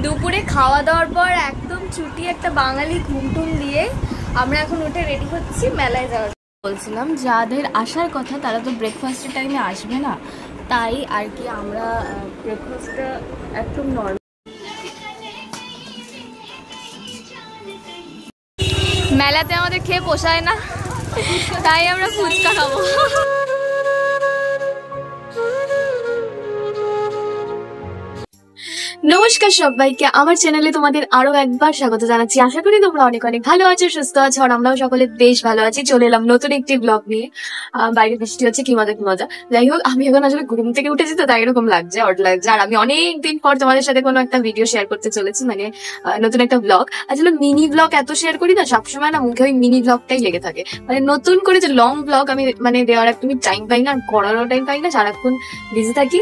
দুপুরে খাওয়া দাওয়ার পর একদম ছুটি একটা বাঙালি ঘুমটুম দিয়ে আমরা এখন উঠে রেডি হচ্ছি মেলায় যাওয়ার। বলছিলাম যাদের আসার কথা তারা তো ব্রেকফাস্টের টাইমে আসবে না, তাই আর কি আমরা ব্রেকফাস্টটা একদম নর্মাল। মেলাতে আমাদের খেয়ে পোষায় না, তাই আমরা ফুচকা খাবো। নমস্কার সবাইকে, আমার চ্যানেলে তোমাদের আরো একবার স্বাগত জানাচ্ছি। আশা করি তোমরা অনেক অনেক ভালো আছো, সুস্থ আছো, আর আমরাও সকলে বেশ ভালো আছি। চলে এলাম নতুন একটি ব্লগ নিয়ে। বাইরে বৃষ্টি হচ্ছে, কি মজা কি মজা। যাই হোক, আমি এখন আসলে ঘুম থেকে উঠেছি তো তাই এরকম লাগছে, অড লাগছে। আর আমি অনেকদিন পর তোমাদের সাথে কোনো একটা ভিডিও শেয়ার করতে চলেছি, মানে নতুন একটা ব্লগ। আসলে মিনি ব্লগ এত শেয়ার করি না, সবসময় না মুখে ওই মিনি ব্লগটাই লেগে থাকে। মানে নতুন করে যে লং ব্লগ আমি মানে দেওয়ার একদমই টাইম পাই না, আর করারও টাইম পাই না, সারাক্ষণ বিজি থাকি,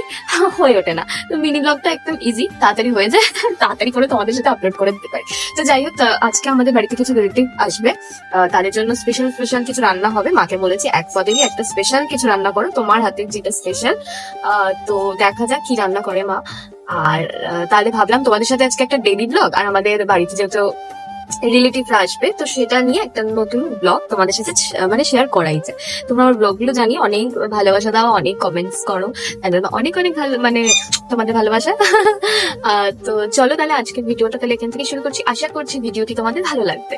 হয়ে ওঠে না। তো মিনি ব্লগটা একদম ইজি, তাড়াতাড়ি হয়ে যায়, তাড়াতাড়ি করে তোমাদের সাথে আপলোড করে দিতে পারি। তো যাই হোক, আজকে আমাদের বাড়িতে কিছু রিলেটিভ আসবে, তাদের জন্য স্পেশাল স্পেশাল কিছু রান্না হবে। মাকে বলেছি এক পদেরই একটা স্পেশাল কিছু রান্না করো, তোমার হাতের যেটা স্পেশাল। তো দেখা যাক কি রান্না করে মা। আর তাহলে ভাবলাম তোমাদের সাথে আজকে একটা ডেইলি ব্লগ, আর আমাদের বাড়িতে যেহেতু রিলেটিভরা আসবে তো সেটা নিয়ে একটা নতুন ব্লগ তোমাদের সাথে মানে শেয়ার করাই যায়। তোমরা আমার ব্লগগুলো জানিয়ে অনেক ভালোবাসা দাও, অনেক কমেন্টস করো, অনেক অনেক ভালো, মানে তোমাদের ভালোবাসা। তো চলো তাহলে আজকের ভিডিওটা তাহলে এখান থেকে শুরু করছি। আশা করছি ভিডিওটি তোমাদের ভালো লাগবে।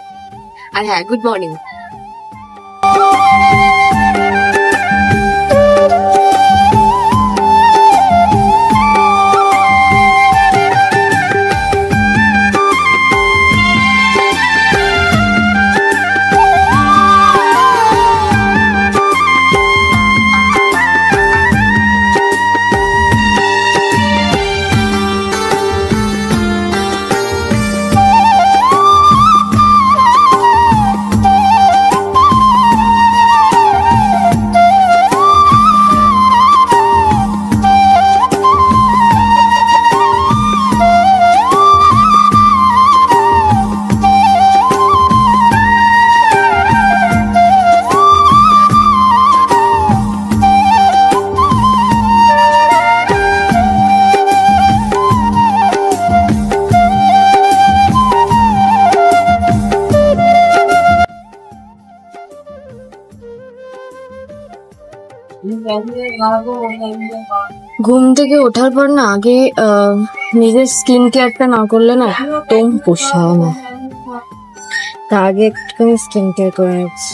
আর হ্যাঁ, গুড মর্নিং। ঘুম থেকে ওঠার পর না আগে নিজের স্কিন কেয়ারটা না করলে না একদম পোষায় না। তা আগে একটুখানি স্কিন কেয়ার করে নিচ্ছি।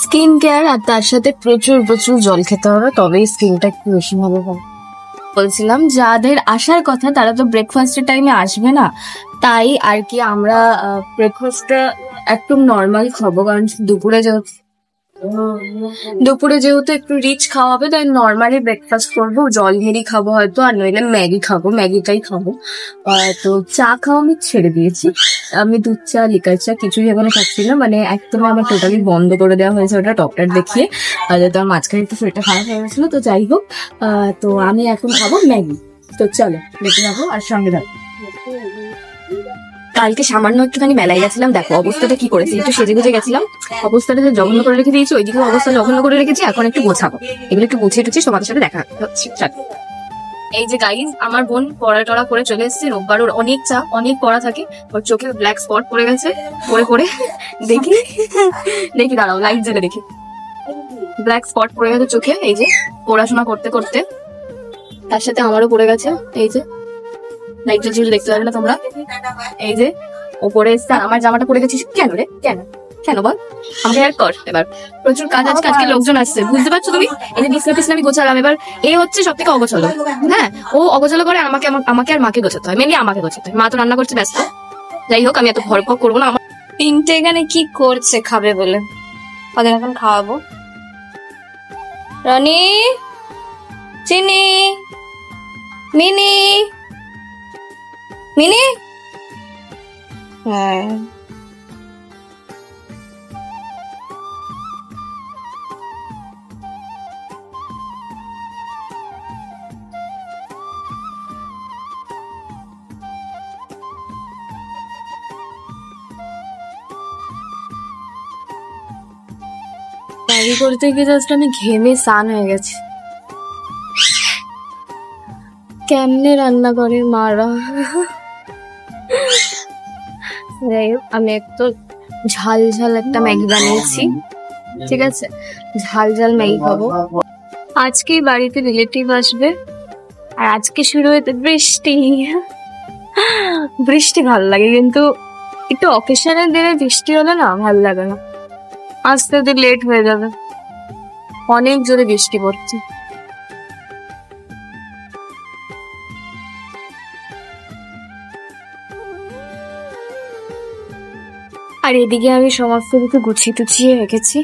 স্কিন কেয়ার আর তার সাথে প্রচুর প্রচুর জল খেতে হবে, তবেই স্কিনটা একটু বেশি ভালো হবে। বলছিলাম যাদের আসার কথা তারা তো ব্রেকফাস্টের টাইমে আসবে না, তাই আর কি আমরা ব্রেকফাস্টটা একদম নর্মাল খাবো, কারণ দুপুরে যেহেতু একটু রিচ খাওয়া হবে, তাই নর্মালি ব্রেকফাস্ট করবো, জল ঘেরি খাবো হয়তো, আর নইলে ম্যাগি খাবো, ম্যাগিটাই খাবো। তো চা খাওয়া আমি ছেড়ে দিয়েছি, আমি দুধ চা লিকার চা কিছুই এখনো খাচ্ছি না, মানে একদম আমার টোটালি বন্ধ করে দেওয়া হয়েছে ওটা ডক্টর দেখিয়ে। তো আমার মাঝখানে একটু শরীরটা খারাপ হয়ে গেছিল, তো যাই হোক, তো আমি এখন খাবো ম্যাগি। তো চলো দেখে যাবো আর সঙ্গে থাকবো। কালকে সামান্য একটুখানি মেলায় গেছিলাম, দেখো অবস্থাটা কি করেছি, একটু সেজে গুজে গেছিলাম, অবস্থাটা যে জঘন্য করে রেখে দিয়েছি, ওইদিকে অবস্থা জঘন্য করে রেখেছি। এখন একটু গোছাবো, এগুলো একটু গুছিয়ে টুছিয়ে তোমাদের সাথে দেখা হচ্ছে। এই যে গাইজ, আমার বোন পড়া টড়া করে চলে এসেছে, রোববার ওর অনেক চাপ, অনেক পড়া থাকে, ওর চোখে ব্ল্যাক স্পট পড়ে গেছে পড়ে পড়ে। দেখি দেখি দাঁড়াও, লাইট জ্বেলে দেখি, ব্ল্যাক স্পট পড়ে গেছে চোখে, এই যে পড়াশোনা করতে করতে। তার সাথে আমারও পড়ে গেছে, এই যে লাইট জ্বলছে দেখতে পাবে না তোমরা, এই যে ও পড়ে এসছে, আমার জামাটা পড়ে গেছিস কেন রে, কেন কেন বল, আমাকে হেল্প কর। এবার প্রচুর কাজ, আজকে লোকজন আসছে, বুঝতে পারছো তুমি। এই যে বিছনা টিছনা আমি গোছালাম, এবার এ হচ্ছে সব থেকে অগোছালো। হ্যাঁ, ও অগোছালো করে, আমাকে আর মাকে গোছাতে হয়, মেনলি আমাকে গোছাতে হয়। মা তো রান্না করছে ব্যস্ত, যাই হোক আমি এত ভরপক করবো না। আমার তিনটে এখানে কি করছে খাবে বলে, ওদের এখন খাওয়াবো। রনি, চিনি, মিনি, মিনি, হ্যাঁ ম্যাগি করতে গিয়ে জাস্ট আমি ঘেমে স্নান হয়ে গেছি। কেমনে রান্না করে মারা। যাই হোক, আমি একটু ঝাল ঝাল একটা ম্যাগি বানিয়েছি, ঠিক আছে? ঝাল ঝাল ম্যাগি খাবো। আজকেই বাড়িতে রিলেটিভ আসবে, আর আজকে শুরু হতে বৃষ্টি। বৃষ্টি ভালো লাগে, কিন্তু একটু অকেশনের দিনে বৃষ্টি হলে না ভালো লাগে না। আসতে তো লেট হয়ে যাবে, অনেক জোরে বৃষ্টি পড়ছে। আর এদিকে আমি সমস্ত কিছু গুছিয়ে টুছিয়ে রেখেছি।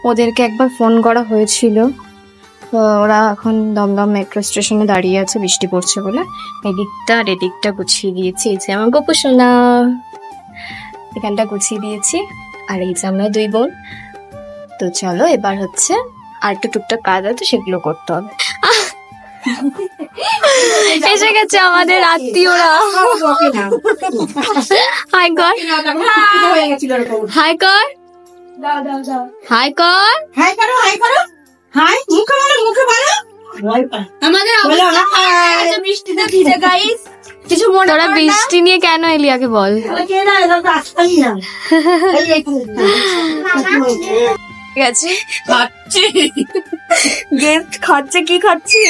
ওদেরকে একবার ফোন করা হয়েছিল, তো ওরা এখন দমদম মেট্রো স্টেশনে দাঁড়িয়ে আছে বৃষ্টি পড়ছে বলে। এদিকটা আর এদিকটা গুছিয়ে দিয়েছি। এই যে আমার গপু সোনা, এখানটা গুছিয়ে দিয়েছি। আর এই যে আমরা দুই বোন। তো চলো এবার হচ্ছে আর একটু টুকটাক কাজ আছে, সেগুলো করতে হবে। এসে গেছে আমাদের আত্মীয়রা। হাই কর, হাই কর, হাই কর, হাই করো, হাই করো, হাই মুখে বলো, মুখে বলো। আমাদের বৃষ্টিতে ভিজে গাইস, কিছু মনে তোরা বৃষ্টি নিয়ে কেন এলি আগে বল। ঠিক আছে, খাচ্ছি গেস্ট খাচ্ছে। কি খাচ্ছি?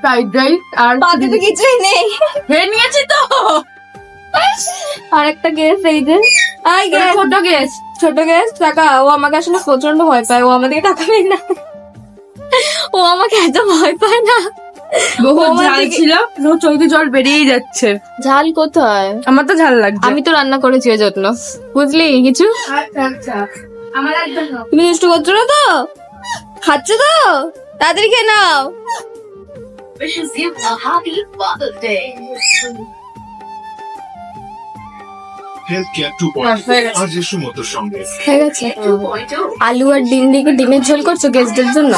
Fried rice. আর পাতে তো কিছুই নেই, খেয়ে নিয়েছি তো। আর একটা গেস্ট এই যে ছোট গ্যাস, ছোট গেস্ট টাকা। ও আমাকে আসলে প্রচন্ড ভয় পায়, ও আমাদেরকে টাকা দেয় না। ও আমাকে এত ভয় পায় না। বহু আমার ঝাল দিকে- ছিল, চোখে জল বেরিয়েই যাচ্ছে। ঝাল কোথায়? আমার তো ঝাল লাগছে। আমি তো রান্না করেছি ওই জন্য, বুঝলি কিছু। আমার একদম তুমি নষ্ট করছো না তো? খাচ্ছ তো? তাড়াতাড়ি খেয়ে নাও। Healthcare 2.0 আজ সুমতোর সঙ্গে হয়ে গেছে। আলু আর ডিম দিয়ে কি ডিমের ঝোল করছো গেস্টদের জন্য?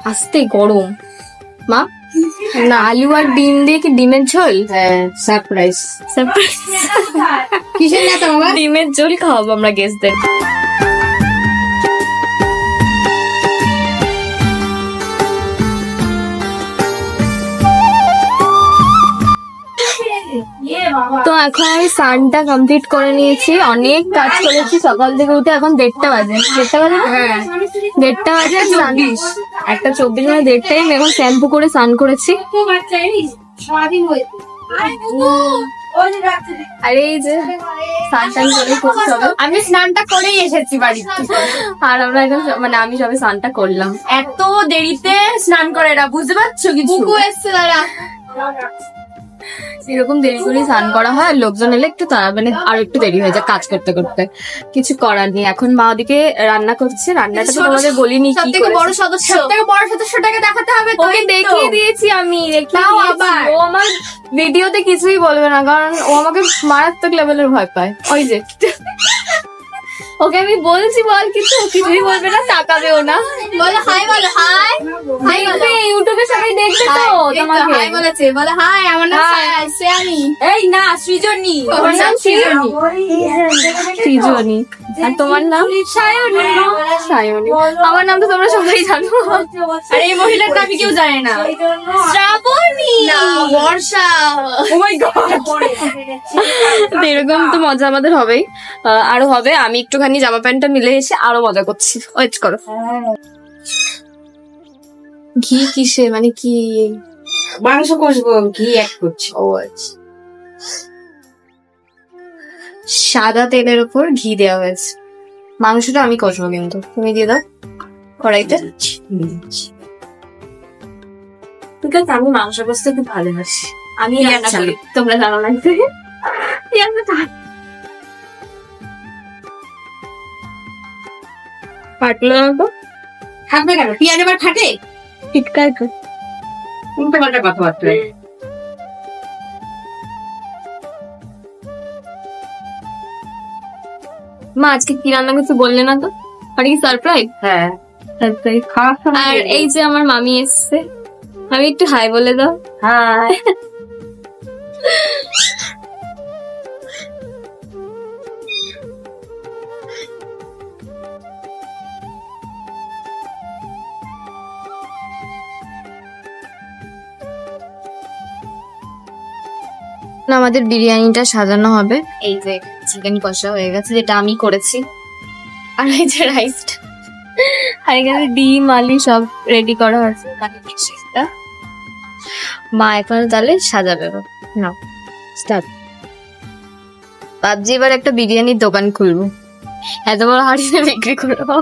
আস্তে গরম মা। না, আলু আর ডিম দিয়ে কি ডিমের ঝোল? সারপ্রাইজ। কিসের না তো বাবা? ডিমের ঝোল খাওয়াবো আমরা গেস্টদের। তো এখন আমি স্নানটা কমপ্লিট করে নিয়েছি, অনেক কাজ করেছি সকাল থেকে উঠে। এখন 1:30 বাজে, 1:30 বাজে না? 1:30 বাজে। স্নান 1:24 মানে 1:30 টাইম। এখন শ্যাম্পু করে স্নান করেছি। আরে এই যে স্নান টান করে করতে হবে। আমি স্নানটা করেই এসেছি বাড়িতে। আর আমরা এখন মানে আমি সবে স্নানটা করলাম। এত দেরিতে স্নান করে এরা, বুঝতে পারছো কিছু? এসছে দাঁড়া, এরকম দেরি করে স্নান করা হয়। আর লোকজন এলে একটু মানে আরো একটু দেরি হয়ে যায় কাজ করতে করতে। কিছু করার নেই। এখন মা ওদিকে রান্না করছে। রান্নাটা তো তোমাদের বলিনি কি বড় করেছে। সদস্য, সবথেকে বড় সদস্যটাকে দেখাতে হবে তো। ওকে দেখিয়ে দিয়েছি আমি, দেখিয়ে তাও দিয়েছি। আবার? ও আমার ভিডিওতে কিছুই বলবে না, কারণ ও আমাকে মারাত্মক লেভেলের ভয় পায়। ওই যে ওকে আমি বলছি বল, কিছু কিছুই বলবে না, তাকাবেও না। বলো হাই, বলো হাই। দেখবে ইউটিউবে সবাই দেখবে তো তোমাকে। হাই বলেছে, বলো হাই। আমার নাম Hi. শ্রেয়ানি। এই না, সৃজনী। তোমার নাম সৃজনী? সৃজনী। আর তোমার নাম? সায়নী। সায়নী। আমার নাম তো তোমরা সবাই জানো। আর এই মহিলার নাম কেউ জানে না। শ্রাবণী। বর্ষা। ও মাই গড। তো এরকম তো মজা আমাদের হবেই, আরো হবে। আমি একটুখানি জামা প্যান্টটা মিলে এসে আরো মজা করছি। ওয়েট করো। ঘি কিসে মানে কি? মাংস কষবো, ঘি এক করছি। ও আচ্ছা, সাদা তেলের উপর ঘি দেওয়া হয়েছে। মাংসটা আমি কষবো, কিন্তু তুমি দিয়ে দাও কড়াইতে। ঠিক আছে, আমি মাংস কষতে খুব ভালোবাসি। আমি রান্না করি, তোমরা জানো না। ফাটলো না তো? থাকবে কেন? পিয়াজ আবার ফাটে? চিৎকার কর। উল্টো পাল্টা কথাবার্তা। মা আজকে কি রান্না করতে বললে না তো? মানে কি সারপ্রাইজ? হ্যাঁ, সারপ্রাইজ। খাওয়ার সময় আর এই যে আমার মামি এসছে, আমি একটু হাই বলে দাও। হাই। না, আমাদের বিরিয়ানিটা সাজানো হবে। এই যে চিকেন কষা হয়ে গেছে, যেটা আমি করেছি, আর এই যে রাইসটা আর এখানে ডিম আলু সব রেডি করা হয়েছে। মা এখন তাহলে সাজাবে। না স্টার্ট। ভাবছি এবার একটা বিরিয়ানির দোকান খুলবো, এত বড় হাড়িতে বিক্রি করবো।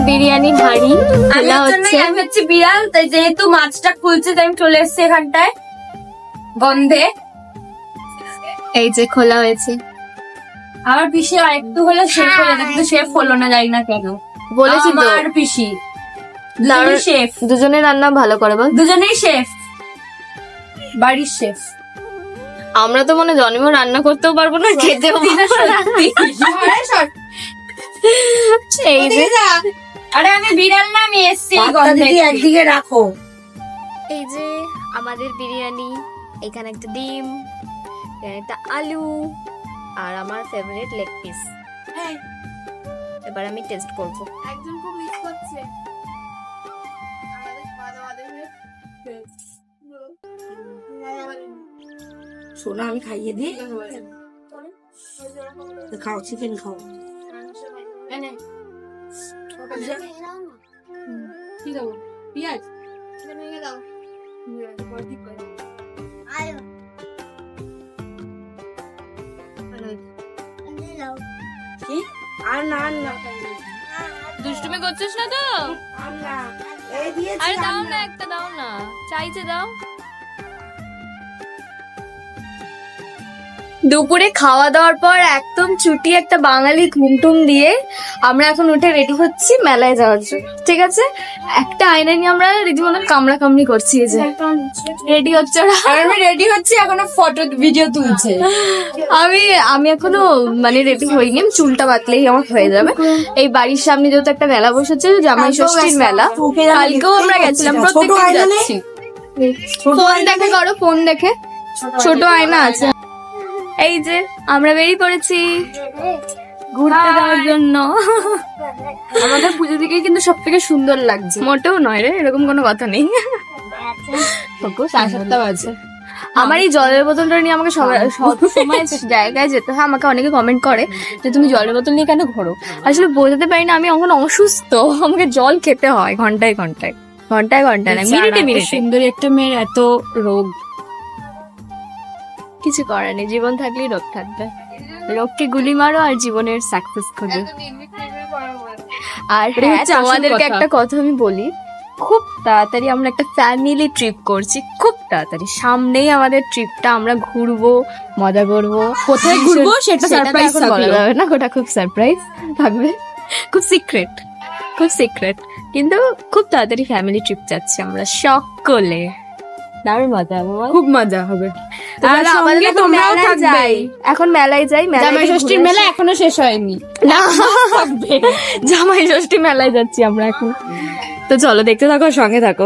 বিরিয়ানি হাঁড়ি খোলা হচ্ছে। আমি হচ্ছে বিড়াল, তাই যেহেতু মাছটা খুলছে তাই আমি চলে এসেছি এখানটায় গন্ধে। এই যে খোলা হয়েছে। আমার পিসি আর একটু হলে শেফ হয়ে যেত, কিন্তু শেফ হলো না, জানি না কেন। বলেছি তো আমার পিসি দুজনেই শেফ, দুজনে রান্না ভালো করে বল। দুজনেই শেফ, বাড়ির শেফ। আমরা তো মনে জন্মেও রান্না করতেও পারবো না, খেতেও এই যে। আরে আমি বিড়াল না, আমি এসছি গন্ধে। একদিকে রাখো। এই যে আমাদের বিরিয়ানি, এখানে একটা ডিম, এখানে একটা আলু, আর আমার ফেভারিট লেগ পিস। এবার আমি টেস্ট করবো। একজন খুব মিস করছে। শোনা, আমি খাইয়ে দিই। খাও, চিকেন খাও। কি দেবো? পেঁয়াজ আর না, আর না, দুষ্টুমি করছিস না তো? আর না, এই দিয়েছি। আরে দাও না, একটা দাও না, চাইছে দাও। দুপুরে খাওয়া দাওয়ার পর একদম ছুটি একটা বাঙালি ঘুমটুম দিয়ে আমরা এখন উঠে রেডি হচ্ছি মেলায় যাওয়ার জন্য। ঠিক আছে, একটা আয়না নিয়ে আমরা রীতিমতো কামড়া কামড়ি করছি। এই যে রেডি হচ্ছে ওরা, আমি রেডি হচ্ছি, এখনো ফটো ভিডিও তুলছে। আমি এখনো মানে রেডি হইনি, আমি চুলটা বাতলেই আমার হয়ে যাবে। এই বাড়ির সামনে যেহেতু একটা মেলা বসেছে, জামাই ষষ্ঠীর মেলা, কালকেও আমরা গেছিলাম। প্রত্যেকদিন যাচ্ছি। ফোন দেখে করো, ফোন দেখে, ছোট আয়না আছে। এই যে আমরা বেরিয়ে পড়েছি ঘুরতে যাওয়ার জন্য। আমাদের পুজো দিকে কিন্তু সব থেকে সুন্দর লাগছে। মোটেও নয় রে, এরকম কোনো কথা নেই। 7:30 বাজে। আমার এই জলের বোতলটা নিয়ে আমাকে সব সময় জায়গায় যেতে হয়। আমাকে অনেকে কমেন্ট করে যে তুমি জলের বোতল নিয়ে কেন ঘোরো। আসলে বোঝাতে পারি না, আমি এখন অসুস্থ, আমাকে জল খেতে হয় ঘন্টায় ঘন্টায়, ঘন্টায় ঘন্টায় না, মিনিটে মিনিটে। সুন্দরী একটা মেয়ের এত রোগ, কিছু করার নেই, জীবন থাকলেই রোগ থাকবে। রোগকে গুলি মারো আর জীবনের সাকসেস খোঁজো। আর হ্যাঁ, তোমাদেরকে একটা কথা আমি বলি, খুব তাড়াতাড়ি আমরা একটা ফ্যামিলি ট্রিপ করছি, খুব তাড়াতাড়ি। সামনেই আমাদের ট্রিপটা, আমরা ঘুরবো, মজা করবো। কোথায় ঘুরবো সেটা সারপ্রাইজ এখন বলা যাবে না, ওটা খুব সারপ্রাইজ থাকবে, খুব সিক্রেট, খুব সিক্রেট। কিন্তু খুব তাড়াতাড়ি ফ্যামিলি ট্রিপ যাচ্ছি আমরা সকলে। দারুণ মজা হবে, খুব মজা হবে। আর আমাদের তোমরাও থাকবে। এখন মেলায় যাই, জামাই ষষ্ঠীর মেলা এখনো শেষ হয়নি। না, জামাই ষষ্ঠী মেলায় যাচ্ছি আমরা এখন। তো চলো দেখতে থাকো, সঙ্গে থাকো।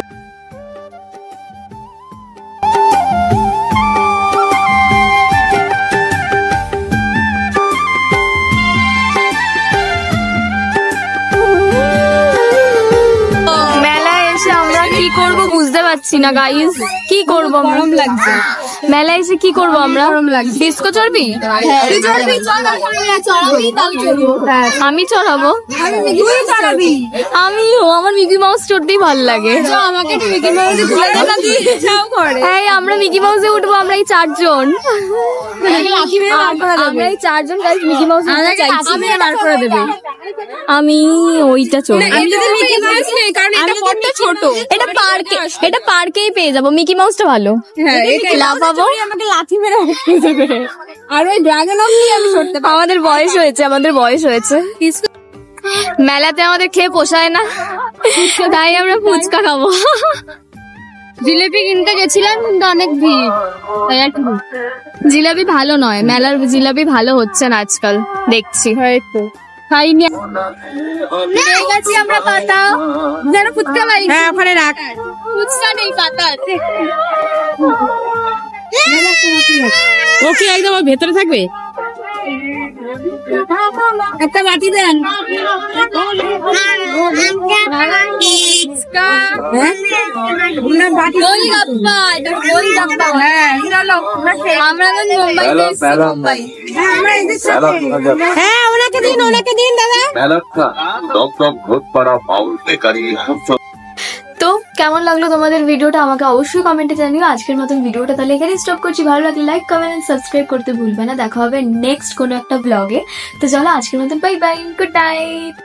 মেলায় এসে আমরা কি করব বুঝতে পারছি না গাইস। কি করবো, গরম লাগছে। মেলায় এসে কি করবো আমরা? ডিস্কো চড়বি? আমি চড়াবো। আমিও, আমার মিকি মাউস চড়তেই ভালো লাগে। এই আমরা মিকি মাউসে উঠবো, আমরা এই 4 জন। আমরা এই 4 জন গাইস মিকি মাউসে উঠতে চাইছি। আমি ওইটা চড়বো। এটা পার্কে, এটা পার্কেই পেয়ে যাবো। মিকি মাউসটা ভালো, লাফাবো, আমাকে লাথি মেরে উঠে দেবে। আর ওই ড্রাগন নিয়ে আমি চড়তে পারবো। আমাদের বয়স হয়েছে, আমাদের বয়স হয়েছে। মেলাতে আমাদের খেয়ে পোষায় না, তাই আমরা ফুচকা খাবো। জিলেপি কিনতে গেছিলাম কিন্তু অনেক ভিড়, তাই আর কি। জিলাপি ভালো নয়, মেলার জিলাপি ভালো হচ্ছে না আজকাল দেখছি। হয়তো খাইনি। পেয়ে গেছি আমরা পাতা, যেন ফুচকা পাই। হ্যাঁ ওখানে রাখ। ফুচকা নেই, পাতা আছে। ও কি একদম ওর ভেতরে থাকবে? একটা বাটি দেন। গোলগাপ্পা, এটা গোলগাপ্পা। আমরা তো মুম্বাই। হ্যাঁ ওনাকে দিন দাদা। মেলাটা দমদম ঘোষপাড়া বাউল বেকারি তো কেমন লাগলো তোমাদের ভিডিওটা আমাকে অবশ্যই কমেন্টে জানিও। আজকের মতন ভিডিওটা তাহলে এখানেই স্টপ করছি। ভালো লাগলে লাইক, কমেন্ট, সাবস্ক্রাইব করতে ভুলবে না। দেখা হবে নেক্সট কোনো একটা ব্লগে। তো চলো আজকের মতন বাই বাই, গুড নাইট।